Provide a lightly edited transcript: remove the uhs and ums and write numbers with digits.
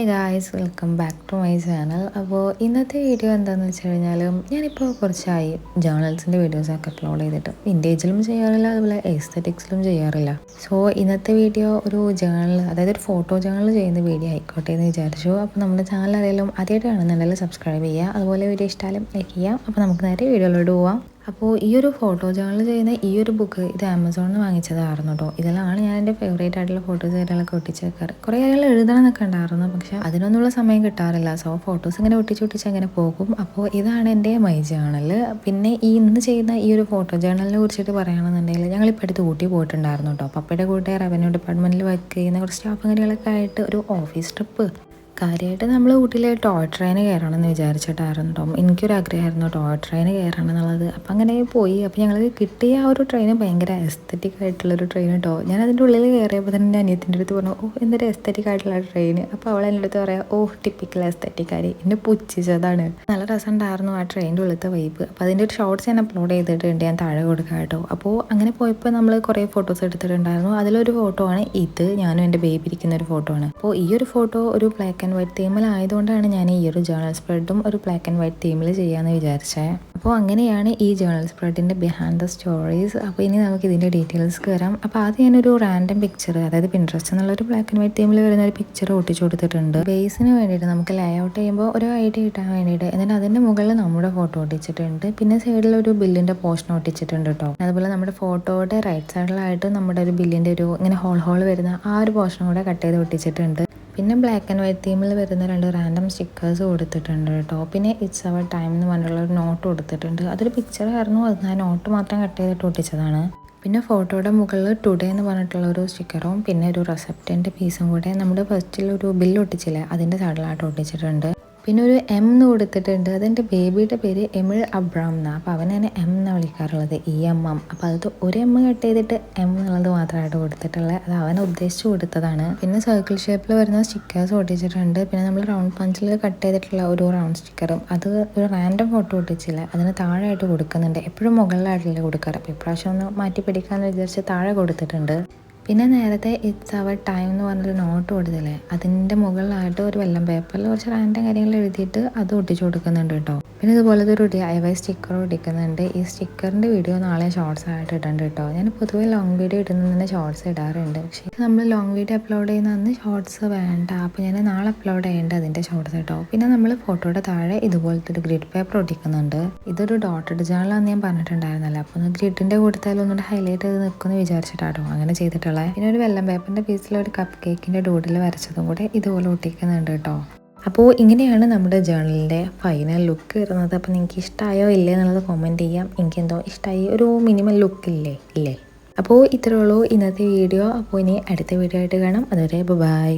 Hey guys, welcome back to my channel. അപ്പോൾ ഇന്നത്തെ video എന്താണെന്ന് വെച്ച് കഴിഞ്ഞാൽ ഞാനിപ്പോൾ കുറച്ചായി ജേർണൽസിൻ്റെ വീഡിയോസൊക്കെ അപ്ലോഡ് ചെയ്തിട്ട് വിൻറ്റേജിലും ചെയ്യാറില്ല, അതുപോലെ എസ്തെറ്റിക്സിലും ചെയ്യാറില്ല. സോ ഇന്നത്തെ വീഡിയോ ഒരു ജേർണൽ, അതായത് ഒരു ഫോട്ടോ ജേർണൽ ചെയ്യുന്ന വീഡിയോ ആയിക്കോട്ടെ എന്ന് വിചാരിച്ചു. അപ്പോൾ നമ്മുടെ ചാനൽ ആരെങ്കിലും ആദ്യമായിട്ട് കാണുന്നുണ്ടെങ്കിൽ സബ്സ്ക്രൈബ് ചെയ്യുക, അതുപോലെ വീഡിയോ ഇഷ്ടമായാലും ലൈക്ക് ചെയ്യാം. അപ്പോൾ നമുക്ക് നേരെ വീഡിയോയിലോട്ട് പോവാം. അപ്പോൾ ഈ ഒരു ഫോട്ടോ ജേർണൽ ചെയ്യുന്ന ഈ ഒരു ബുക്ക് ഇത് ആമസോണിൽ നിന്ന് വാങ്ങിച്ചതായിരുന്നു കേട്ടോ. ഇതിലാണ് ഞാൻ എൻ്റെ ഫേവറേറ്റ് ആയിട്ടുള്ള ഫോട്ടോസ് കാര്യങ്ങളൊക്കെ ഒട്ടിച്ച് വെക്കാറ്. കുറേ കാര്യങ്ങൾ എഴുതണം എന്നൊക്കെ ഉണ്ടായിരുന്നു, പക്ഷേ അതിനൊന്നുള്ള സമയം കിട്ടാറില്ല. സോ ഫോട്ടോസ് ഇങ്ങനെ ഒട്ടിച്ച് അങ്ങനെ പോകും. അപ്പോൾ ഇതാണ് എൻ്റെ മൈ ജേർണൽ. പിന്നെ ഈ ഇന്ന് ചെയ്യുന്ന ഈ ഒരു ഫോട്ടോ ജേർണലിനെ കുറിച്ചിട്ട് പറയുകയാണെന്നുണ്ടെങ്കിൽ ഞങ്ങളിപ്പോൾ അടുത്ത് ഊട്ടി പോയിട്ടുണ്ടായിരുന്നു കേട്ടോ. പപ്പയുടെ കൂടെ റവന്യൂ ഡിപ്പാർട്ട്മെൻറ്റിൽ വർക്ക് ചെയ്യുന്ന കുറച്ച് സ്റ്റാഫ് കാര്യങ്ങളൊക്കെ ആയിട്ട് ഒരു ഓഫീസ് ട്രിപ്പ്. കാര്യമായിട്ട് നമ്മൾ ഊട്ടിയിൽ ടോയ് ട്രെയിൻ കയറണം എന്ന് വിചാരിച്ചിട്ടായിരുന്നു കേട്ടോ. എനിക്കൊരു ആഗ്രഹമായിരുന്നു ടോയ് ട്രെയിൻ കയറണം എന്നുള്ളത്. അപ്പം അങ്ങനെ പോയി. അപ്പോൾ ഞങ്ങൾ കിട്ടിയ ആ ഒരു ട്രെയിൻ ഭയങ്കര എസ്തെറ്റിക് ആയിട്ടുള്ളൊരു ട്രെയിൻ കേട്ടോ. ഞാൻ അതിൻ്റെ ഉള്ളിൽ കയറിയപ്പോൾ തന്നെ എൻ്റെ അനിയത്തിൻ്റെ അടുത്ത് പറഞ്ഞു, ഓ എന്തൊരു എസ്തെറ്റിക് ആയിട്ടുള്ള ട്രെയിൻ. അപ്പോൾ അവൾ എൻ്റെ അടുത്ത് പറയാം, ഓ ടിപ്പിക്കൽ എസ്തെറ്റിക്കാരി. എന്നെ പുച്ഛിച്ചതാണ്. നല്ല രസമുണ്ടായിരുന്നു ആ ട്രെയിനിൻ്റെ ഉള്ളിലത്തെ വൈബ്. അപ്പോൾ അതിൻ്റെ ഒരു ഷോർട്സ് ഞാൻ അപ്ലോഡ് ചെയ്തിട്ടുണ്ട്, ഞാൻ താഴെ കൊടുക്കാം കേട്ടോ. അപ്പോൾ അങ്ങനെ പോയപ്പോൾ നമ്മൾ കുറേ ഫോട്ടോസ് എടുത്തിട്ടുണ്ടായിരുന്നു. അതിലൊരു ഫോട്ടോ ആണ് ഇത്, ഞാനും എൻ്റെ ബേബി ഇരിക്കുന്ന ഒരു ഫോട്ടോ ആണ്. അപ്പോൾ ഈ ഒരു ഫോട്ടോ ഒരു ബ്ലാക്ക് ആൻഡ് വൈറ്റ് തീമിലായതുകൊണ്ടാണ് ഞാൻ ഈ ഒരു ജേർണൽ സ്പ്രെഡും ഒരു ബ്ലാക്ക് ആൻഡ് വൈറ്റ് തീമിൽ ചെയ്യാമെന്ന് വിചാരിച്ചത്. അപ്പോൾ അങ്ങനെയാണ് ഈ ജേർണൽ സ്പ്രെഡിൻ്റെ ബിഹൈൻഡ് ദ സ്റ്റോറീസ്. അപ്പോൾ ഇനി നമുക്ക് ഇതിൻ്റെ ഡീറ്റെയിൽസ് വരാം. അപ്പോൾ ആദ്യം ഞാനൊരു റാൻഡം പിക്ചർ, അതായത് പിൻട്രസ്റ്റ് എന്നുള്ളൊരു ബ്ലാക്ക് ആൻഡ് വൈറ്റ് തീമിൽ വരുന്ന ഒരു പിക്ചർ ഒട്ടിച്ചു കൊടുത്തിട്ടുണ്ട്. ബേസിന് വേണ്ടിയിട്ട് നമുക്ക് ലേ ഔട്ട് ചെയ്യുമ്പോൾ ഒരു ഐഡിയ കിട്ടാൻ വേണ്ടിയിട്ട്. എന്നിട്ട് അതിൻ്റെ മുകളിൽ നമ്മുടെ ഫോട്ടോ ഒട്ടിച്ചിട്ടുണ്ട്. പിന്നെ സൈഡിൽ ഒരു ബില്ലിൻ്റെ പോർഷൻ ഒട്ടിച്ചിട്ടുണ്ട് കേട്ടോ. അതുപോലെ നമ്മുടെ ഫോട്ടോയുടെ റൈറ്റ് സൈഡിലായിട്ട് നമ്മുടെ ഒരു ബില്ലിൻ്റെ ഒരു ഇങ്ങനെ ഹോൾ വരുന്ന ആ ഒരു പോർഷൻ കൂടെ കട്ട് ചെയ്ത് ഒട്ടിച്ചിട്ടുണ്ട്. പിന്നെ ബ്ലാക്ക് ആൻഡ് വൈറ്റ് തീമിൽ വരുന്ന 2 റാൻഡം സ്റ്റിക്കേഴ്സ് കൊടുത്തിട്ടുണ്ട് കേട്ടോ. പിന്നെ ഇറ്റ്സ് അവർ ടൈം എന്ന് പറഞ്ഞിട്ടുള്ള ഒരു നോട്ട് കൊടുത്തിട്ടുണ്ട്. അതൊരു പിക്ചർ ആയിരുന്നു, അത് ആ നോട്ട് മാത്രം കട്ട് ചെയ്തിട്ട് ഒട്ടിച്ചതാണ്. പിന്നെ ഫോട്ടോയുടെ മുകളിൽ ടുഡേ എന്ന് പറഞ്ഞിട്ടുള്ള ഒരു സ്റ്റിക്കറും പിന്നെ ഒരു റെസിപ്റ്റിൻ്റെ പീസും കൂടെ നമ്മുടെ ഫസ്റ്റിൽ ഒരു ബില്ല് ഒട്ടിച്ചില്ലേ അതിൻ്റെ സൈഡിലായിട്ട് ഒട്ടിച്ചിട്ടുണ്ട്. പിന്നെ ഒരു എം എന്ന് കൊടുത്തിട്ടുണ്ട്. അതെൻ്റെ ബേബിയുടെ പേര് എമിൾ അബ്രാം എന്നാണ്. അപ്പോൾ അവൻ എന്നെ എം എന്നാണ് വിളിക്കാറുള്ളത്, EMM. അപ്പോൾ അത് ഒരു എം കട്ട് ചെയ്തിട്ട് എം എന്നുള്ളത് മാത്രമായിട്ട് കൊടുത്തിട്ടുള്ളത്, അത് അവനെ ഉദ്ദേശിച്ച് കൊടുത്തതാണ്. പിന്നെ സർക്കിൾ ഷേപ്പിൽ വരുന്ന സ്റ്റിക്കേഴ്സ് ഒട്ടിച്ചിട്ടുണ്ട്. പിന്നെ നമ്മൾ റൗണ്ട് പഞ്ചിൽ കട്ട് ചെയ്തിട്ടുള്ള ഒരു റൗണ്ട് സ്റ്റിക്കറും അത് ഒരു റാൻഡം ഫോട്ടോ ഒട്ടിച്ചില്ല, അതിന് താഴെയായിട്ട് കൊടുക്കുന്നുണ്ട്. എപ്പോഴും മുകളിലായിട്ടല്ലേ കൊടുക്കാറ്. അപ്പോൾ ഇപ്രാവശ്യം ഒന്ന് മാറ്റി പിടിക്കാമെന്ന് വിചാരിച്ച് താഴെ കൊടുത്തിട്ടുണ്ട്. പിന്നെ നേരത്തെ ഇറ്റ്സ് അവർ ടൈം എന്ന് പറഞ്ഞൊരു നോട്ട് കൊടുത്തില്ലേ, അതിൻ്റെ മുകളിലായിട്ട് ഒരു വെള്ളം പേപ്പറിൽ കുറച്ച് റാൻഡം കാര്യങ്ങൾ എഴുതിയിട്ട് അത് ഒട്ടിച്ചു കൊടുക്കുന്നുണ്ട് കേട്ടോ. പിന്നെ ഇതുപോലത്തെ ഒരു DIY സ്റ്റിക്കർ ഒട്ടിക്കുന്നുണ്ട്. ഈ സ്റ്റിക്കറിൻ്റെ വീഡിയോ നാളെ ഷോർട്സ് ആയിട്ട് ഇടുന്നുണ്ട് കേട്ടോ. ഞാൻ പൊതുവേ ലോങ് വീഡിയോ ഇടുന്നതിന് ഷോർട്സ് ഇടാറുണ്ട്, പക്ഷേ നമ്മൾ ലോങ് വീഡിയോ അപ്ലോഡ് ചെയ്യുന്ന അന്ന് ഷോർട്സ് വേണ്ട. അപ്പോൾ ഞാൻ നാളെ അപ്ലോഡ് ചെയ്യേണ്ട അതിൻ്റെ ഷോർട്സ് കേട്ടോ. പിന്നെ നമ്മൾ ഫോട്ടോയുടെ താഴെ ഇതുപോലത്തെ ഒരു ഗ്രിഡ് പേപ്പർ ഒട്ടിക്കുന്നുണ്ട്. ഇതൊരു ഡോട്ടഡ് ജേർണലാന്ന് ഞാൻ പറഞ്ഞിട്ടുണ്ടായിരുന്നല്ലോ. അപ്പോൾ ഒന്ന് ഗ്രിഡിൻ്റെ കൂടുതൽ ഒന്നുകൂടെ ഹൈലൈറ്റ് ചെയ്ത് നിൽക്കുമെന്ന് വിചാരിച്ചിട്ടാട്ടോ അങ്ങനെ ചെയ്തിട്ടുള്ളത്. പിന്നെ ഒരു വെള്ളം പേപ്പറിൻ്റെ പീസിൽ ഒരു കപ്പ് കേക്കിൻ്റെ ഡൂഡിൽ വരച്ചതും കൂടെ ഇതുപോലെ ഒട്ടിക്കുന്നുണ്ട് കേട്ടോ. അപ്പോൾ ഇങ്ങനെയാണ് നമ്മുടെ ജേർണലിൻ്റെ ഫൈനൽ ലുക്ക് വരുന്നത്. അപ്പോൾ നിങ്ങൾക്ക് ഇഷ്ടമായോ ഇല്ലേ എന്നുള്ളത് കമൻറ്റ് ചെയ്യാം. എനിക്കെന്തോ ഇഷ്ടമായി, ഒരു മിനിമൽ ലുക്ക് ഇല്ലേ. അപ്പോൾ ഇത്രയേ ഉള്ളൂ ഇന്നത്തെ വീഡിയോ. അപ്പോൾ ഇനി അടുത്ത വീഡിയോ ആയിട്ട് കാണാം. അതുവരെ ബൈ.